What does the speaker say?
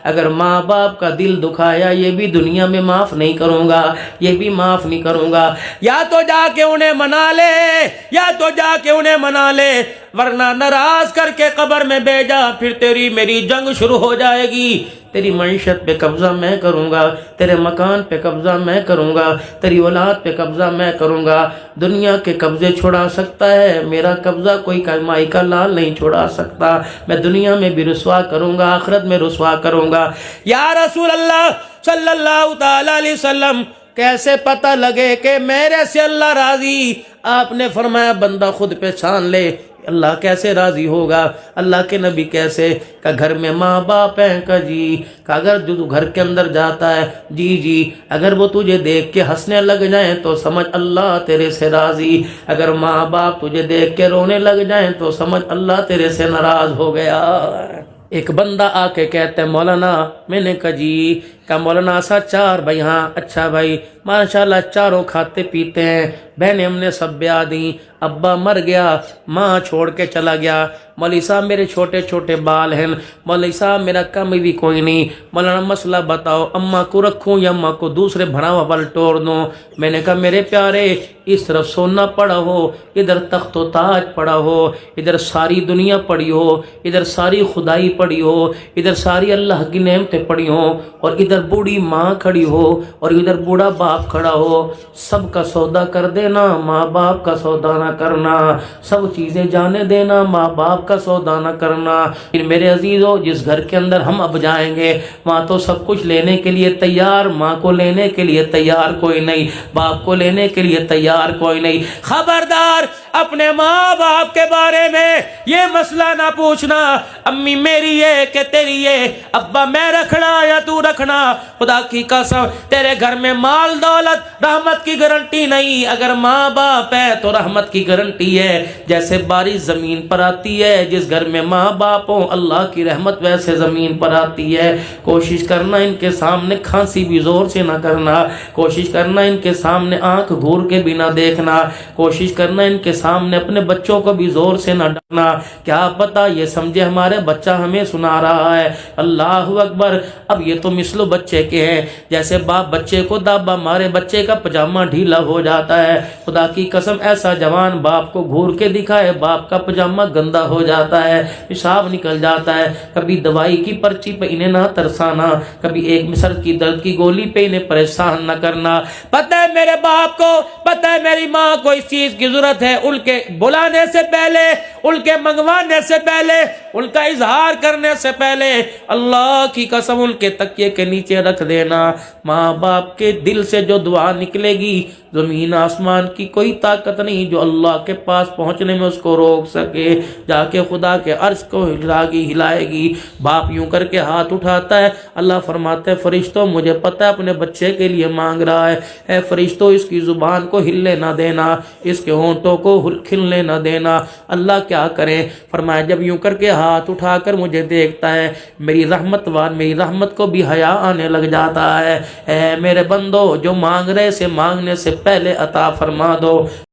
اگر ماں باپ کا دل دکھایا یہ بھی دنیا میں معاف نہیں کروں گا، یہ بھی معاف نہیں کروں گا۔ یا تو جا کے انہیں منا لے، یا تو جا کے انہیں منا لے، ورنہ ناراض کر کے قبر میں بھیجا، پھر تیری میری جنگ شروع ہو جائے گی۔ تیری معیشت پہ قبضہ میں کروں گا، تیرے مکان پہ قبضہ میں کروں گا، تیری اولاد پہ قبضہ میں کروں گا۔ دنیا کے قبضے چھڑا سکتا ہے، میرا قبضہ کوئی کمائی کا لال نہیں چھڑا سکتا۔ میں دنیا میں بھی رسوا کروں گا، آخرت میں رسوا کروں گا۔ یا رسول اللہ صلی اللہ تعالی علیہ وسلم، کیسے پتہ لگے کہ میرے سے اللہ راضی؟ آپ نے فرمایا بندہ خود پہچان لے، اللہ کیسے راضی ہوگا؟ اللہ کے نبی کیسے؟ کہ گھر میں ماں باپ ہیں، کہ جی، کہ اگر جو گھر کے اندر جاتا ہے، جی، اگر وہ تجھے دیکھ کے ہنسنے لگ جائیں تو سمجھ اللہ تیرے سے راضی، اگر ماں باپ تجھے دیکھ کے رونے لگ جائیں تو سمجھ اللہ تیرے سے ناراض ہو گیا۔ ایک بندہ آ کے کہتا ہے مولانا، میں نے کہا جی، کہ مولانا سا چار بھائی؟ ہاں۔ اچھا بھائی، ماشاءاللہ چاروں کھاتے پیتے ہیں، بہنیں ہم نے سب بیاہ دیں، ابا مر گیا، ماں چھوڑ کے چلا گیا، مولوی صاحب میرے چھوٹے چھوٹے بال ہیں، مولوی صاحب میرا کم بھی کوئی نہیں، مولانا مسئلہ بتاؤ، اماں کو رکھوں یا اماں کو دوسرے بھراوا بل توڑ دوں؟ میں نے کہا میرے پیارے، اس طرف سونا پڑا ہو، ادھر تخت و تاج پڑا ہو، ادھر ساری دنیا پڑی ہو، ادھر ساری خدائی پڑی ہو، ادھر ساری اللہ کی نعمتیں پڑی ہوں، اور ادھر بوڑھی ماں کھڑی ہو اور ادھر بوڑھا باپ کھڑا ہو، سب کا سودا کر دینا، ماں باپ کا سودا نہ کرنا، سب چیزیں جانے دینا، ماں باپ کا سودا نہ کرنا۔ پھر میرے عزیزو، جس گھر کے اندر ہم اب جائیں گے، وہاں تو سب کچھ لینے کے لیے تیار، ماں کو لینے کے لیے تیار کوئی نہیں، باپ کو لینے کے لیے تیار کوئی نہیں۔ خبردار، اپنے ماں باپ کے بارے میں یہ مسئلہ نہ پوچھنا، امی میری ہے کہ تیری ہے، ابا میں رکھنا یا تو رکھنا، خدا کی قسم تیرے گھر میں مال دولت رحمت کی گارنٹی نہیں، اگر ماں باپ ہے تو رحمت کی گارنٹی ہے۔ جیسے بارش زمین پر آتی ہے، جس گھر میں ماں باپ ہوں اللہ کی رحمت ویسے زمین پر آتی ہے۔ کوشش کرنا ان کے سامنے کھانسی بھی زور سے نہ کرنا، کوشش کرنا ان کے سامنے آنکھ گھور کے بھی نہ دیکھنا، کوشش کرنا ان کے سامنے اپنے بچوں کو بھی زور سے نہ ڈانٹنا، کیا پتا یہ سمجھے ہمارے بچہ ہمیں سنا رہا ہے۔ اللہ اکبر۔ اب یہ تو مثل بچے کے ہیں، جیسے باپ بچے کو دابا مارے، بچے کا پجامہ ڈھیلا ہو جاتا ہے، خدا کی قسم ایسا جوان باپ کو گھور کے دکھائے، باپ کا پجامہ گندا ہو جاتا ہے، پیشاب نکل جاتا ہے۔ کبھی دوائی کی پرچی پہ انہیں نہ ترسانا، کبھی ایک سر کی درد کی گولی پہ انہیں پریشان نہ کرنا۔ پتہ ہے میرے باپ کو، پتہ ہے میری ماں کو اس چیز کی ضرورت ہے، ان کے بلانے سے پہلے، ان کے منگوانے سے پہلے، ان کا اظہار کرنے سے پہلے اللہ کی قسم ان کے تکیے کے نیچے رکھ دینا۔ ماں باپ کے دل سے جو دعا نکلے گی، زمین آسمان کی کوئی طاقت نہیں جو اللہ کے پاس پہنچنے میں اس کو روک سکے۔ جا کے خدا کے عرش کو ہلائے گی۔ باپ یوں کر کے ہاتھ اٹھاتا ہے، اللہ فرماتے ہیں فرشتوں مجھے پتہ ہے اپنے بچے کے لیے مانگ رہا ہے، اے فرشتوں اس کی زبان کو ہلنے نہ دینا، اس کے ہونٹوں کو کھلنے نہ دینا۔ اللہ کیا کرے؟ فرمایا جب یوں کر کے ہاتھ اٹھا کر مجھے دیکھتا ہے، میری رحمت میری رحمت کو بھی حیا آنے لگ جاتا ہے۔ اے میرے بندو، جو مانگ رہے سے مانگنے سے پہلے عطا فرما دو۔